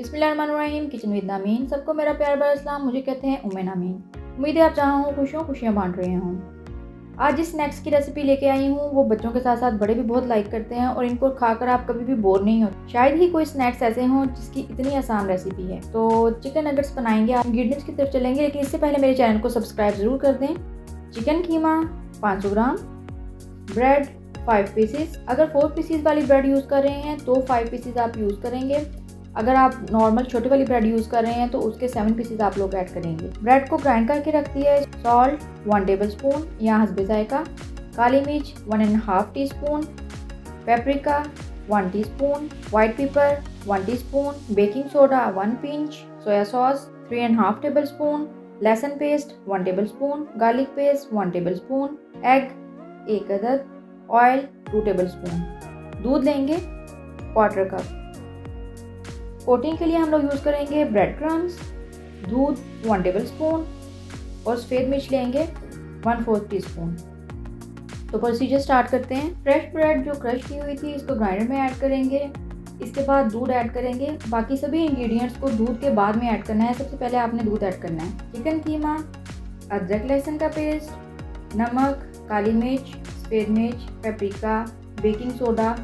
बिस्मिल्लाहिर्रहमानिर्रहीम। Kitchen with Nameen. सबको मेरा प्यार भरा सलाम। मुझे कहते हैं उम्मे नामीन। उम्मीद है आप जहाँ हो खुशियाँ बांट रहे हों। आज जिस स्नैक्स की रेसिपी लेके आई हूँ वो बच्चों के साथ साथ बड़े भी बहुत लाइक करते हैं और इनको खाकर आप कभी भी बोर नहीं होते। शायद ही कोई स्नैक्स ऐसे हों जिसकी इतनी आसान रेसिपी है। तो चिकन नगेट्स बनाएंगे। आप इंग्रेडिएंट्स की तरफ चलेंगे, लेकिन इससे पहले मेरे चैनल को सब्सक्राइब ज़रूर कर दें। चिकन कीमा 500 ग्राम, ब्रेड 5 पीसीज। अगर 4 पीसीज वाली ब्रेड यूज़ कर रहे हैं तो 5 पीसीज आप यूज़ करेंगे। अगर आप नॉर्मल छोटी वाली ब्रेड यूज़ कर रहे हैं तो उसके 7 पीसेस आप लोग ऐड करेंगे। ब्रेड को ग्राइंड करके रख दिया है। सॉल्ट 1 टेबल स्पून या हस्बे जायका, काली मिर्च 1.5 teaspoon, paprika 1 teaspoon, white pepper 1 teaspoon, baking soda 1 pinch, soya sauce 3.5 tablespoon, लहसुन paste 1 tablespoon, garlic paste 1 tablespoon, egg 1 अदद, ऑयल 2 टेबल स्पून, दूध लेंगे 1/4 कप। कोटिंग के लिए हम लोग यूज़ करेंगे ब्रेड क्रम्स, दूध 1 टेबल स्पून और सफ़ेद मिर्च लेंगे 1/4 टीस्पून। तो प्रोसीजर स्टार्ट करते हैं। फ्रेश ब्रेड जो क्रश की हुई थी इसको ग्राइंडर में ऐड करेंगे। इसके बाद दूध ऐड करेंगे। बाकी सभी इंग्रेडिएंट्स को दूध के बाद में ऐड करना है। सबसे पहले आपने दूध ऐड करना है। चिकन कीमा, अदरक लहसुन का पेस्ट, नमक, काली मिर्च, सफ़ेद मिर्च, पेपरिका, बेकिंग सोडा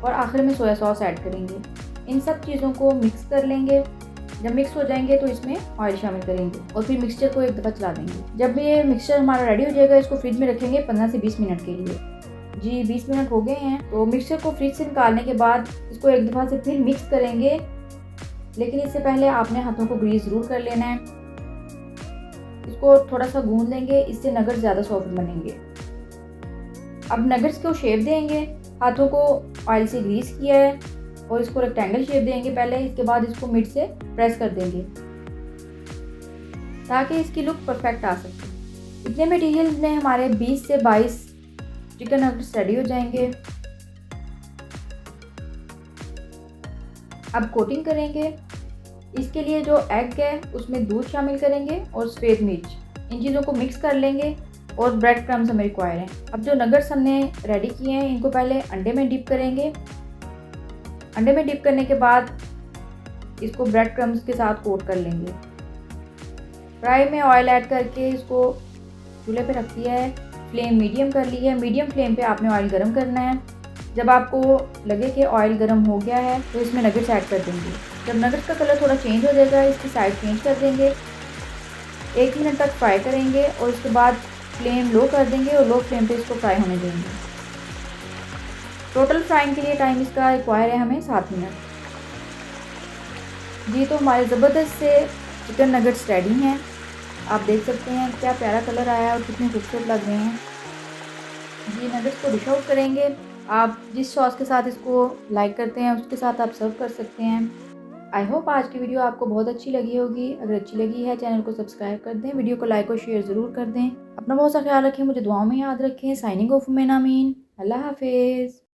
और आखिर में सोया सॉस ऐड करेंगे। इन सब चीज़ों को मिक्स कर लेंगे। जब मिक्स हो जाएंगे तो इसमें ऑयल शामिल करेंगे और फिर मिक्सचर को एक दफ़ा चला देंगे। जब ये मिक्सचर हमारा रेडी हो जाएगा इसको फ्रिज में रखेंगे 15 से 20 मिनट के लिए। जी 20 मिनट हो गए हैं। तो मिक्सचर को फ्रिज से निकालने के बाद इसको एक दफ़ा से फिर मिक्स करेंगे, लेकिन इससे पहले आपने हाथों को ग्रीस ज़रूर कर लेना है। इसको थोड़ा सा गूंद लेंगे, इससे नगेट्स ज़्यादा सॉफ्ट बनेंगे। अब नगेट्स को शेप देंगे। हाथों को ऑयल से ग्रीस किया है और इसको रेक्टेंगल शेप देंगे पहले। इसके बाद इसको मिड से प्रेस कर देंगे ताकि इसकी लुक परफेक्ट आ सके। इतने मटेरियल में हमारे 20 से 22 चिकन नगेट्स रेडी हो जाएंगे। अब कोटिंग करेंगे। इसके लिए जो एग है उसमें दूध शामिल करेंगे और सफ़ेद मिर्च। इन चीज़ों को मिक्स कर लेंगे और ब्रेड क्रम्स हमें रिक्वायर हैं। अब जो नगेट्स हमने रेडी किए हैं इनको पहले अंडे में डिप करेंगे। अंडे में डिप करने के बाद इसको ब्रेड क्रम्स के साथ कोट कर लेंगे। फ्राई में ऑयल ऐड करके इसको चूल्हे पे रख दिया है। फ्लेम मीडियम कर ली है। मीडियम फ्लेम पे आपने ऑयल गरम करना है। जब आपको लगे कि ऑयल गरम हो गया है तो इसमें नगेट्स ऐड कर देंगे। जब नगेट्स का कलर थोड़ा चेंज हो जाएगा इसकी साइड चेंज कर देंगे। 1 मिनट तक फ्राई करेंगे और उसके बाद फ्लेम लो कर देंगे और लो फ्लेम पे इसको फ्राई होने देंगे। टोटल फ्राइंग के लिए टाइम इसका रिक्वायर है हमें 7 मिनट। जी तो हमारे ज़बरदस्त से चिकन नगेट्स रेडी हैं। आप देख सकते हैं क्या प्यारा कलर आया है और कितने खूबसूरत लग रहे हैं। जी नगेट्स को डिश आउट करेंगे। आप जिस सॉस के साथ इसको लाइक करते हैं उसके साथ आप सर्व कर सकते हैं। आई होप आज की वीडियो आपको बहुत अच्छी लगी होगी। अगर अच्छी लगी है चैनल को सब्सक्राइब कर दें, वीडियो को लाइक और शेयर ज़रूर कर दें। अपना बहुत सा ख्याल रखें, मुझे दुआओं में याद रखें। साइनिंग ऑफ उम्मे नामीन। अल्लाह हाफिज़।